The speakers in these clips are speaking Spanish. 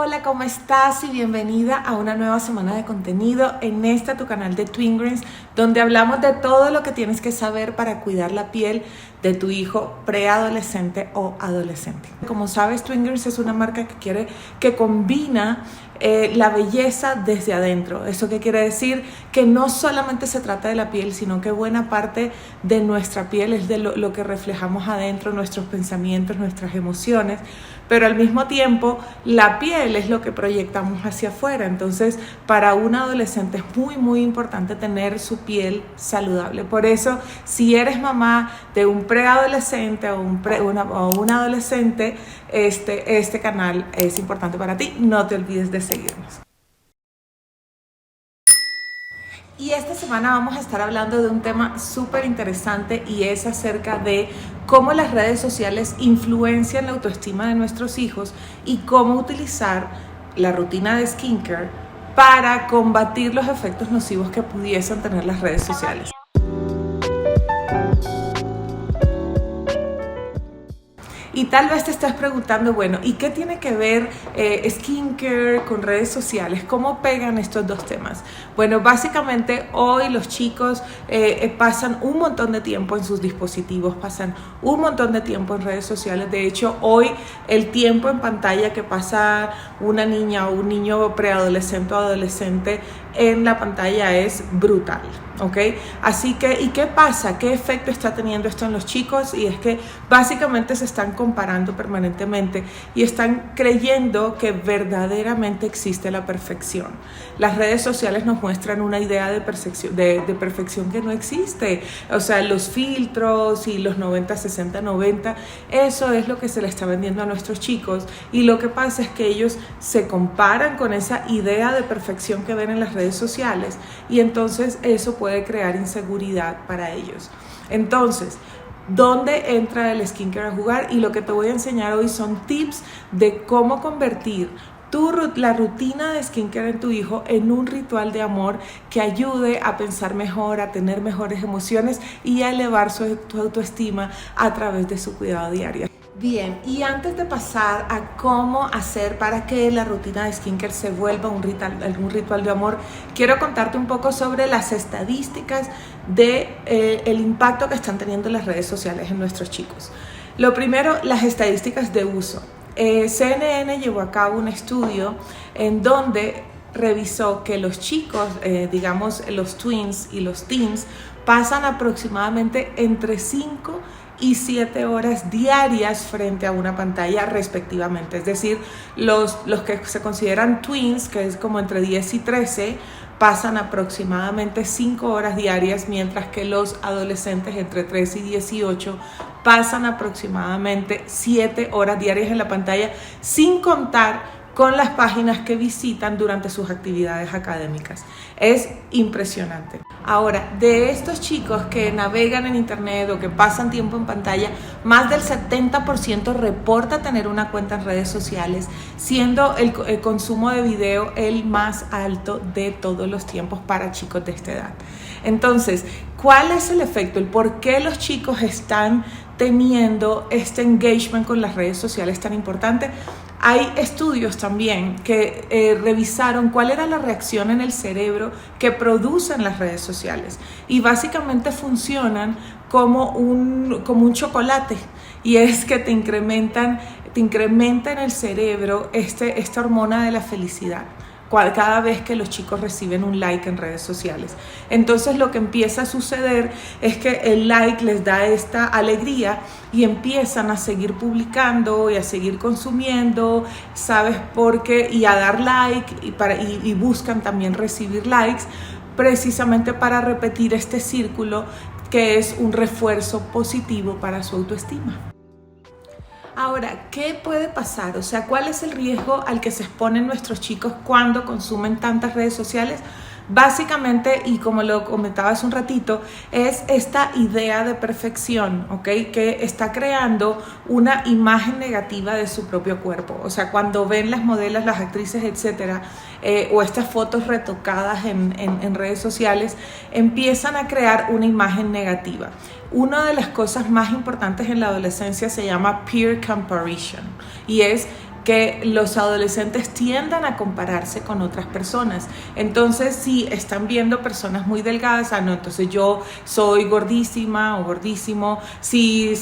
Hola, ¿cómo estás? Y bienvenida a una nueva semana de contenido en tu canal de Twingrains, donde hablamos de todo lo que tienes que saber para cuidar la piel de tu hijo preadolescente o adolescente. Como sabes, Twingrains es una marca que combina la belleza desde adentro. ¿Eso qué quiere decir? Que no solamente se trata de la piel, sino que buena parte de nuestra piel es de lo que reflejamos adentro, nuestros pensamientos, nuestras emociones, pero al mismo tiempo la piel es lo que proyectamos hacia afuera. Entonces, para un adolescente es muy importante tener su piel saludable. Por eso, si eres mamá de un preadolescente o un adolescente, este canal es importante para ti. No te olvides de seguirnos. Y esta semana vamos a estar hablando de un tema súper interesante, y es acerca de cómo las redes sociales influencian la autoestima de nuestros hijos y cómo utilizar la rutina de skincare para combatir los efectos nocivos que pudiesen tener las redes sociales. Y tal vez te estás preguntando, bueno, ¿y qué tiene que ver skincare con redes sociales? ¿Cómo pegan estos dos temas? Bueno, básicamente hoy los chicos pasan un montón de tiempo en sus dispositivos, pasan un montón de tiempo en redes sociales. De hecho, hoy el tiempo en pantalla que pasa una niña o un niño preadolescente o adolescente en la pantalla es brutal, ¿ok? Así que, ¿y qué pasa? ¿Qué efecto está teniendo esto en los chicos? Y es que básicamente se están comparando permanentemente y están creyendo que verdaderamente existe la perfección. Las redes sociales nos muestran una idea de perfección que no existe. O sea, los filtros y los 90, 60, 90, eso es lo que se le está vendiendo a nuestros chicos, y lo que pasa es que ellos se comparan con esa idea de perfección que ven en las redes sociales, y entonces eso puede crear inseguridad para ellos. Entonces, ¿dónde entra el skincare a jugar? Y lo que te voy a enseñar hoy son tips de cómo convertir la rutina de skincare en tu hijo en un ritual de amor que ayude a pensar mejor, a tener mejores emociones y a elevar su autoestima a través de su cuidado diario. Bien, y antes de pasar a cómo hacer para que la rutina de skincare se vuelva un ritual de amor, quiero contarte un poco sobre las estadísticas el impacto que están teniendo las redes sociales en nuestros chicos. Lo primero, las estadísticas de uso. CNN llevó a cabo un estudio en donde revisó que los chicos, digamos los twins y los teens, pasan aproximadamente entre 5 y 7 horas diarias frente a una pantalla respectivamente. Es decir, los que se consideran twins, que es como entre 10 y 13, pasan aproximadamente 5 horas diarias, mientras que los adolescentes entre 13 y 18 pasan aproximadamente 7 horas diarias en la pantalla, sin contar con las páginas que visitan durante sus actividades académicas. Es impresionante. Ahora, de estos chicos que navegan en internet o que pasan tiempo en pantalla, más del 70% reporta tener una cuenta en redes sociales, siendo el consumo de video el más alto de todos los tiempos para chicos de esta edad. Entonces, ¿cuál es el efecto? ¿El por qué los chicos están teniendo este engagement con las redes sociales tan importante? Hay estudios también que revisaron cuál era la reacción en el cerebro que producen las redes sociales, y básicamente funcionan como un chocolate, y es que te incrementa en el cerebro esta hormona de la felicidad cada vez que los chicos reciben un like en redes sociales. Entonces lo que empieza a suceder es que el like les da esta alegría y empiezan a seguir publicando y a seguir consumiendo, ¿sabes por qué? Y a dar like y buscan también recibir likes, precisamente para repetir este círculo que es un refuerzo positivo para su autoestima. Ahora, ¿qué puede pasar? O sea, ¿cuál es el riesgo al que se exponen nuestros chicos cuando consumen tantas redes sociales? Básicamente, y como lo comentaba hace un ratito, es esta idea de perfección, ¿ok? Que está creando una imagen negativa de su propio cuerpo. O sea, cuando ven las modelos, las actrices, etcétera, o estas fotos retocadas en redes sociales, empiezan a crear una imagen negativa. Una de las cosas más importantes en la adolescencia se llama peer comparison, y es que los adolescentes tiendan a compararse con otras personas. Entonces, si están viendo personas muy delgadas, no, entonces yo soy gordísima o gordísimo. Si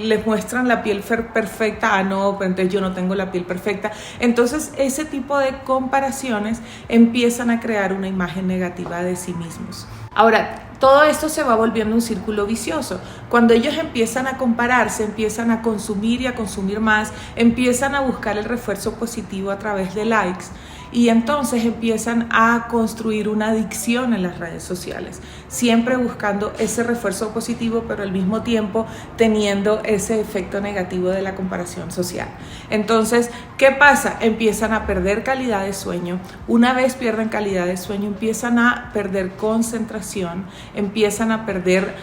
les muestran la piel perfecta, no, pero entonces yo no tengo la piel perfecta. Entonces, ese tipo de comparaciones empiezan a crear una imagen negativa de sí mismos. Ahora, todo esto se va volviendo un círculo vicioso. Cuando ellos empiezan a compararse, empiezan a consumir y a consumir más, empiezan a buscar el refuerzo positivo a través de likes y entonces empiezan a construir una adicción en las redes sociales, siempre buscando ese refuerzo positivo, pero al mismo tiempo teniendo ese efecto negativo de la comparación social. Entonces, ¿qué pasa? Empiezan a perder calidad de sueño. Una vez pierden calidad de sueño, empiezan a perder concentración, empiezan a perder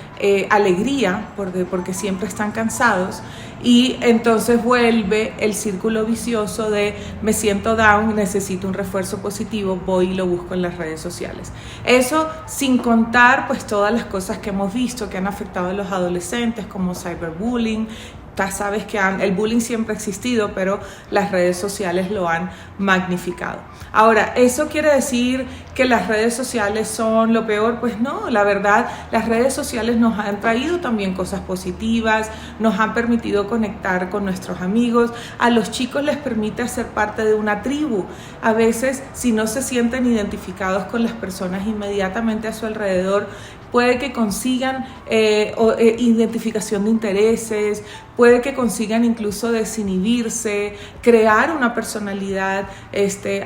alegría porque siempre están cansados, y entonces vuelve el círculo vicioso de me siento down, necesito un refuerzo positivo, voy y lo busco en las redes sociales. Eso sin contar pues todas las cosas que hemos visto que han afectado a los adolescentes, como cyberbullying. Ya sabes que el bullying siempre ha existido, pero las redes sociales lo han magnificado. Ahora, ¿eso quiere decir que las redes sociales son lo peor? Pues no, la verdad, las redes sociales nos han traído también cosas positivas, nos han permitido conectar con nuestros amigos, a los chicos les permite ser parte de una tribu. A veces, si no se sienten identificados con las personas inmediatamente a su alrededor, puede que consigan identificación de intereses, puede que consigan incluso desinhibirse, crear una personalidad,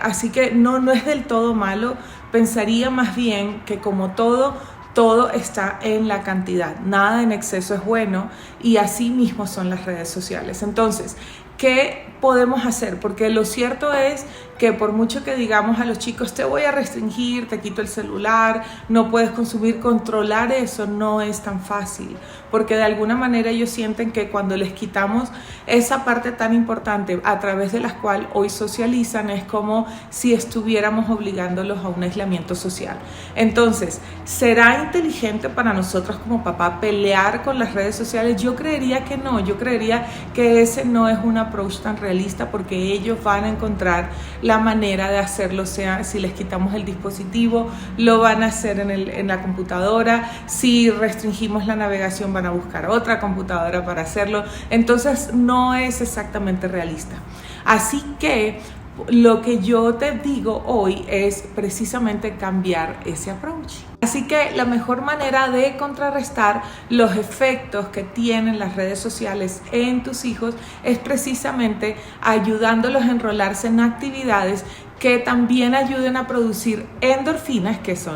así que no es del todo malo. Pensaría más bien que como todo está en la cantidad, nada en exceso es bueno, y así mismo son las redes sociales. Entonces, ¿qué podemos hacer? Porque lo cierto es que por mucho que digamos a los chicos te voy a restringir, te quito el celular, no puedes consumir, controlar eso no es tan fácil, porque de alguna manera ellos sienten que cuando les quitamos esa parte tan importante a través de la cual hoy socializan, es como si estuviéramos obligándolos a un aislamiento social. Entonces, ¿será inteligente para nosotros como papá pelear con las redes sociales? Yo creería que no, yo creería que ese no es un approach tan realista, porque ellos van a encontrar la manera de hacerlo, sea si les quitamos el dispositivo, lo van a hacer en la computadora, si restringimos la navegación van a buscar otra computadora para hacerlo. Entonces no es exactamente realista. Así que lo que yo te digo hoy es precisamente cambiar ese approach. Así que la mejor manera de contrarrestar los efectos que tienen las redes sociales en tus hijos es precisamente ayudándolos a enrolarse en actividades que también ayuden a producir endorfinas, que es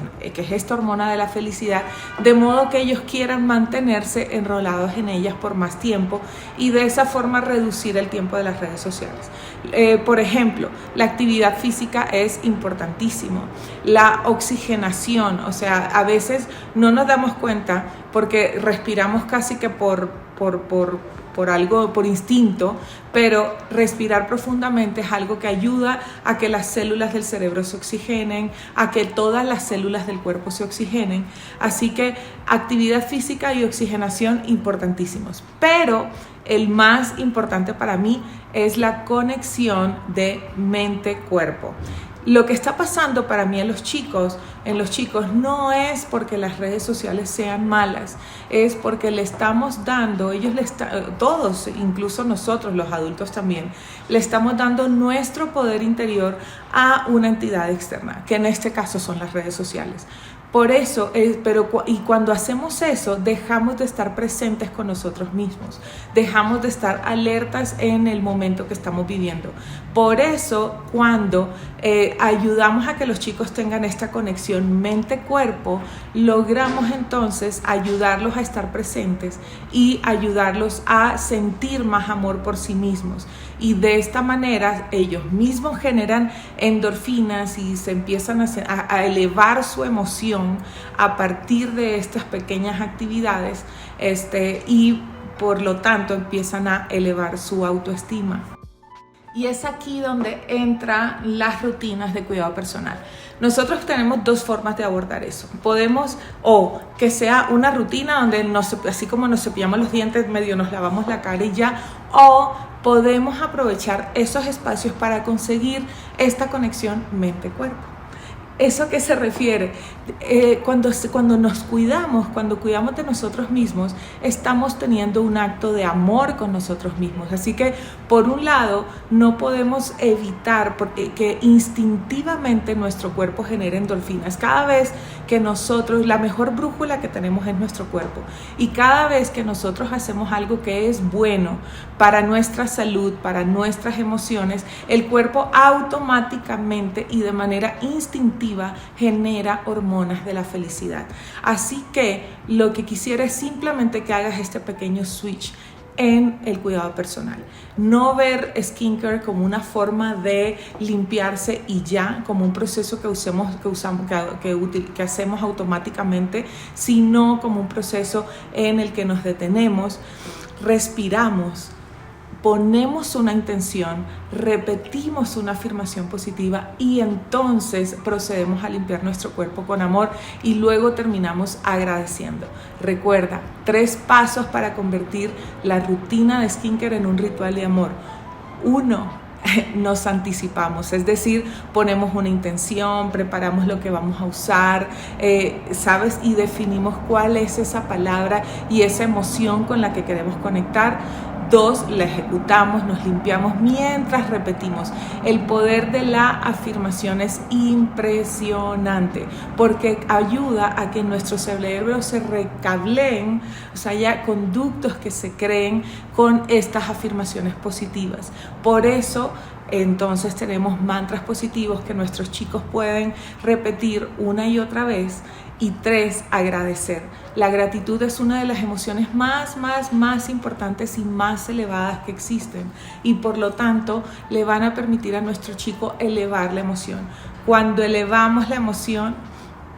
esta hormona de la felicidad, de modo que ellos quieran mantenerse enrolados en ellas por más tiempo y de esa forma reducir el tiempo de las redes sociales. Por ejemplo, la actividad física es importantísimo. La oxigenación, o sea, a veces no nos damos cuenta porque respiramos casi que por algo, por instinto, pero respirar profundamente es algo que ayuda a que las células del cerebro se oxigenen, a que todas las células del cuerpo se oxigenen. Así que actividad física y oxigenación importantísimos. Pero el más importante para mí es la conexión de mente-cuerpo. Lo que está pasando para mí en los chicos no es porque las redes sociales sean malas, es porque le estamos dando, todos, incluso nosotros los adultos también, le estamos dando nuestro poder interior a una entidad externa, que en este caso son las redes sociales. Por eso, y cuando hacemos eso, dejamos de estar presentes con nosotros mismos, dejamos de estar alertas en el momento que estamos viviendo. Por eso, cuando ayudamos a que los chicos tengan esta conexión mente-cuerpo, logramos entonces ayudarlos a estar presentes y ayudarlos a sentir más amor por sí mismos. Y de esta manera ellos mismos generan endorfinas y se empiezan a elevar su emoción a partir de estas pequeñas actividades, y por lo tanto empiezan a elevar su autoestima. Y es aquí donde entran las rutinas de cuidado personal. Nosotros tenemos dos formas de abordar eso. Podemos, o que sea una rutina donde así como nos cepillamos los dientes, medio nos lavamos la cara y ya, o podemos aprovechar esos espacios para conseguir esta conexión mente-cuerpo. ¿Eso qué se refiere? Cuando nos cuidamos, cuando cuidamos de nosotros mismos, estamos teniendo un acto de amor con nosotros mismos. Así que, por un lado, no podemos evitar que instintivamente nuestro cuerpo genere endorfinas. Cada vez que nosotros, la mejor brújula que tenemos es nuestro cuerpo. Y cada vez que nosotros hacemos algo que es bueno para nuestra salud, para nuestras emociones, el cuerpo automáticamente y de manera instintiva genera hormonas de la felicidad. Así que lo que quisiera es simplemente que hagas este pequeño switch en el cuidado personal. No ver skincare como una forma de limpiarse y ya, como un proceso que hacemos automáticamente, sino como un proceso en el que nos detenemos, respiramos, ponemos una intención, repetimos una afirmación positiva y entonces procedemos a limpiar nuestro cuerpo con amor y luego terminamos agradeciendo. Recuerda, 3 pasos para convertir la rutina de skincare en un ritual de amor. 1. Nos anticipamos, es decir, ponemos una intención, preparamos lo que vamos a usar, ¿sabes? Y definimos cuál es esa palabra y esa emoción con la que queremos conectar. 2, la ejecutamos, nos limpiamos mientras repetimos. El poder de la afirmación es impresionante porque ayuda a que nuestro cerebro se recableen, o sea, haya conductos que se creen con estas afirmaciones positivas. Por eso, entonces tenemos mantras positivos que nuestros chicos pueden repetir una y otra vez. Y 3, agradecer. La gratitud es una de las emociones más importantes y más elevadas que existen. Y por lo tanto, le van a permitir a nuestro chico elevar la emoción. Cuando elevamos la emoción,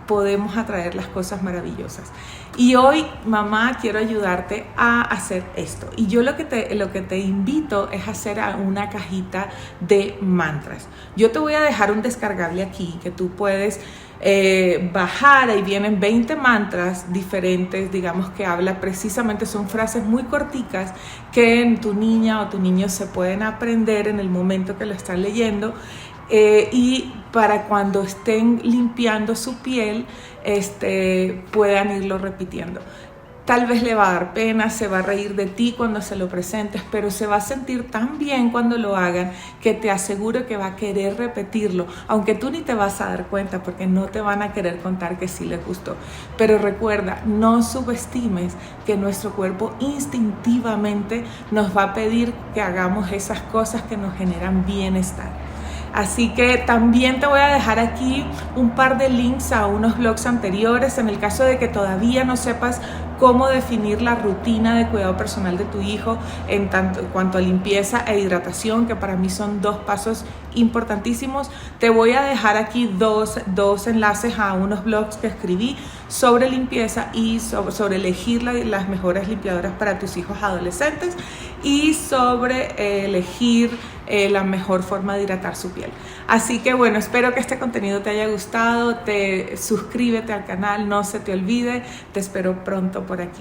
podemos atraer las cosas maravillosas. Y hoy, mamá, quiero ayudarte a hacer esto. Y yo lo que te invito es a hacer una cajita de mantras. Yo te voy a dejar un descargable aquí que tú puedes bajar. Ahí vienen 20 mantras diferentes, digamos, que habla precisamente, son frases muy corticas que tu niña o tu niño se pueden aprender en el momento que lo están leyendo. Y para cuando estén limpiando su piel, puedan irlo repitiendo. Tal vez le va a dar pena, se va a reír de ti cuando se lo presentes, pero se va a sentir tan bien cuando lo hagan que te aseguro que va a querer repetirlo, aunque tú ni te vas a dar cuenta porque no te van a querer contar que sí les gustó. Pero recuerda, no subestimes que nuestro cuerpo instintivamente nos va a pedir que hagamos esas cosas que nos generan bienestar. Así que también te voy a dejar aquí un par de links a unos blogs anteriores en el caso de que todavía no sepas cómo definir la rutina de cuidado personal de tu hijo en cuanto a limpieza e hidratación, que para mí son 2 pasos importantísimos. Te voy a dejar aquí dos enlaces a unos blogs que escribí sobre limpieza y sobre elegir las mejores limpiadoras para tus hijos adolescentes y sobre elegir la mejor forma de hidratar su piel. Así que bueno, espero que este contenido te haya gustado. Suscríbete al canal, no se te olvide. Te espero pronto por aquí.